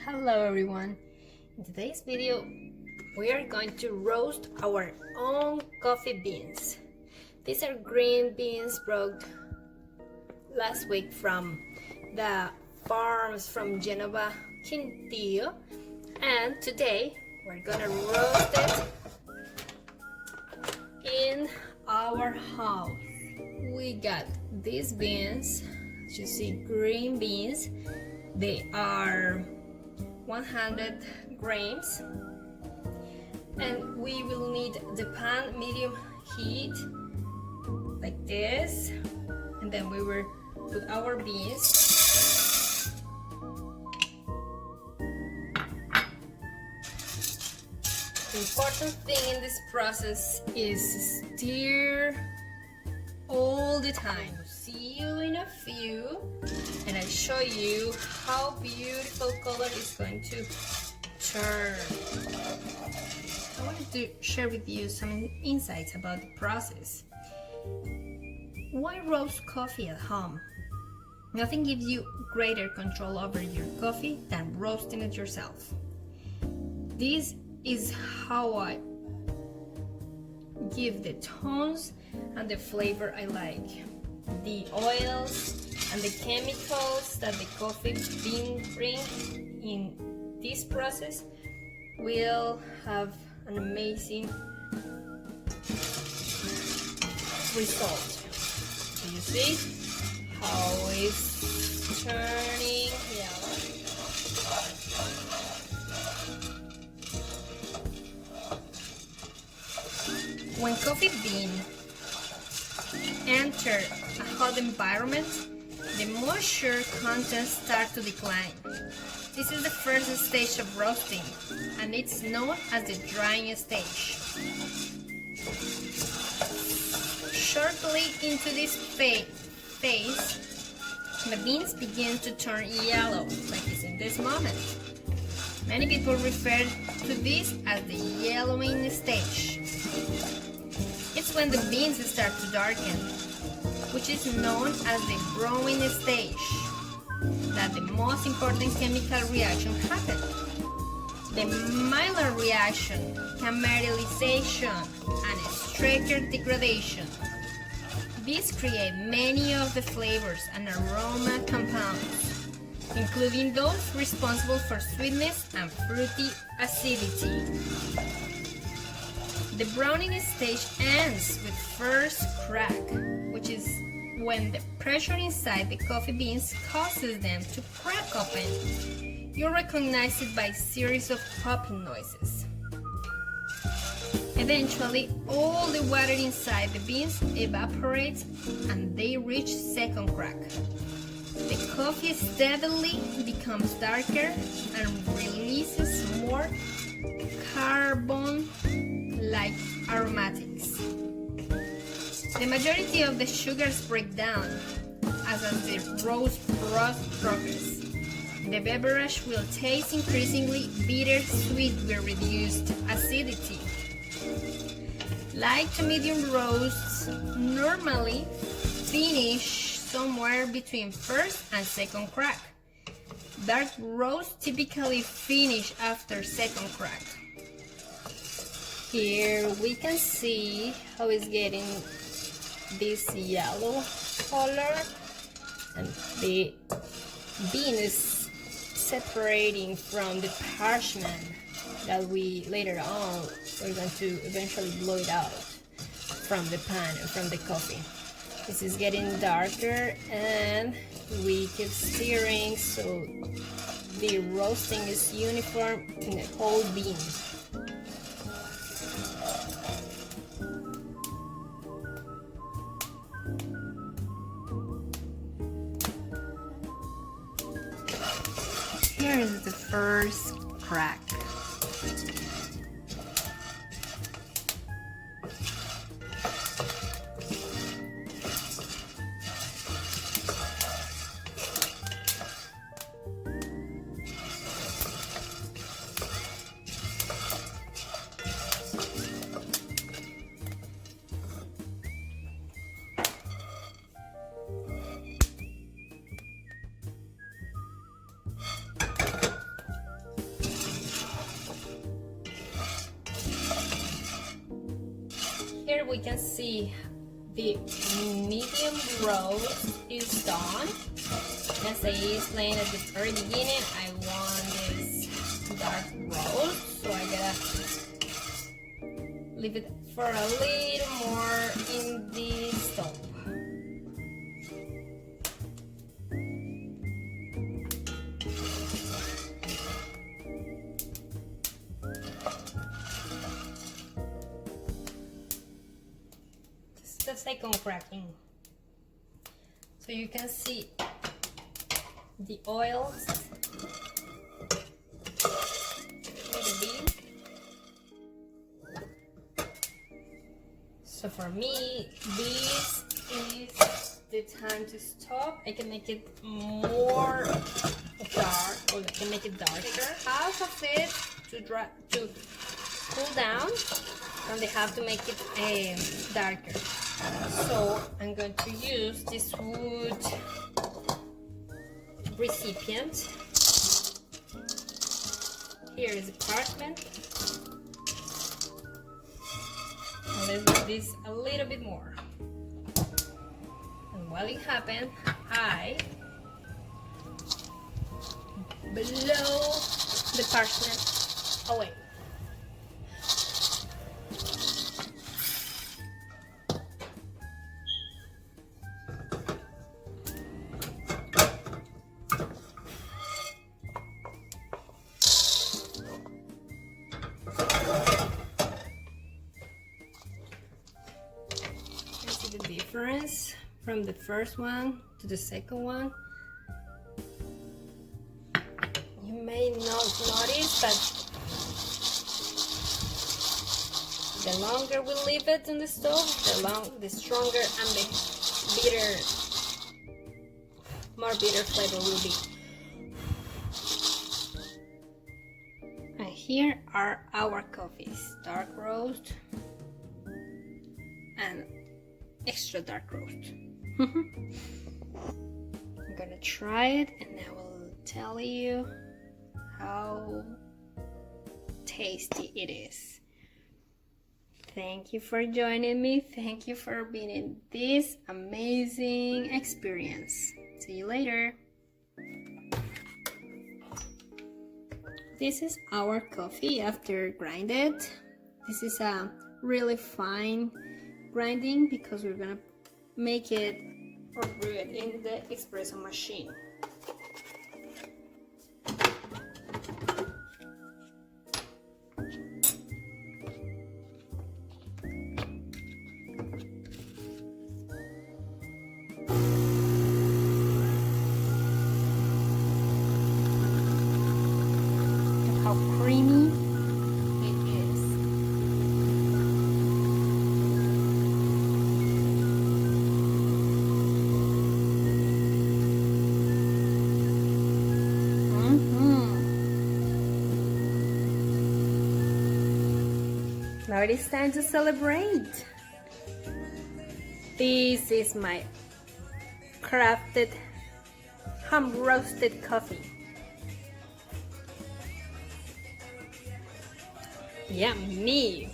Hello everyone. In today's video we are going to roast our own coffee beans. These are green beans brought last week from the farms from Genova, Quintillo, and today we're gonna roast it in our house. We got these beans, as you see, green beans. They are 100 grams, and we will need the pan medium heat like this, and then we will put our beans. The important thing in this process is stir all the time. See you in a few, and I'll show you how beautiful color is going to turn. I wanted to share with you some insights about the process. Why roast coffee at home? Nothing gives you greater control over your coffee than roasting it yourself. This is how I give the tones and the flavor I like. The oils and the chemicals that the coffee bean bring in this process will have an amazing result. Do you see how it's turning yellow? When coffee bean enter a hot environment, the moisture content starts to decline. This is the first stage of roasting, and it's known as the drying stage. Shortly into this phase, the beans begin to turn yellow, like it's in this moment. Many people refer to this as the yellowing stage. It's when the beans start to darken, which is known as the browning stage, that the most important chemical reaction happens. The Maillard reaction, caramelization, and Strecker degradation. These create many of the flavors and aroma compounds, including those responsible for sweetness and fruity acidity. The browning stage ends with first crack, which is when the pressure inside the coffee beans causes them to crack open. You recognize it by a series of popping noises. Eventually, all the water inside the beans evaporates and they reach second crack. The coffee steadily becomes darker and releases more carbon like aromatics. The majority of the sugars break down as the roast progresses. The beverage will taste increasingly bitter sweet with reduced acidity. Light to medium roasts normally finish somewhere between first and second crack. Dark roasts typically finish after second crack. Here we can see how it's getting this yellow color, and the bean is separating from the parchment that we later on we're going to eventually blow it out from the pan and from the coffee. This is getting darker, and we keep stirring so the roasting is uniform in the whole bean. Here is the first crack. here we can see the medium roast is done. As I explained at the very beginning, I want this dark roast, so I gotta leave it for a little more in the stove. The second cracking, so you can see the oils in the bean. So for me, this is the time to stop. I can make it more dark, or I can make it darker. Half of it to cool down, and they have to make it darker. So I'm going to use this wood recipient. Here is the parchment. And let's do this a little bit more. And while it happens, I blow the parchment away. The difference from the first one to the second one, you may not notice, but the longer we leave it in the stove, the stronger and the more bitter flavor will be. And here are our coffees: dark roast and extra dark roast. I'm gonna try it and I will tell you how tasty it is. Thank you for joining me. Thank you for being in this amazing experience. See you later. This is our coffee after grinded. This is a really fine grinding because we're gonna make it or brew it in the espresso machine. Look how creamy it is. Now it is time to celebrate. This is my crafted hand roasted coffee. Yummy!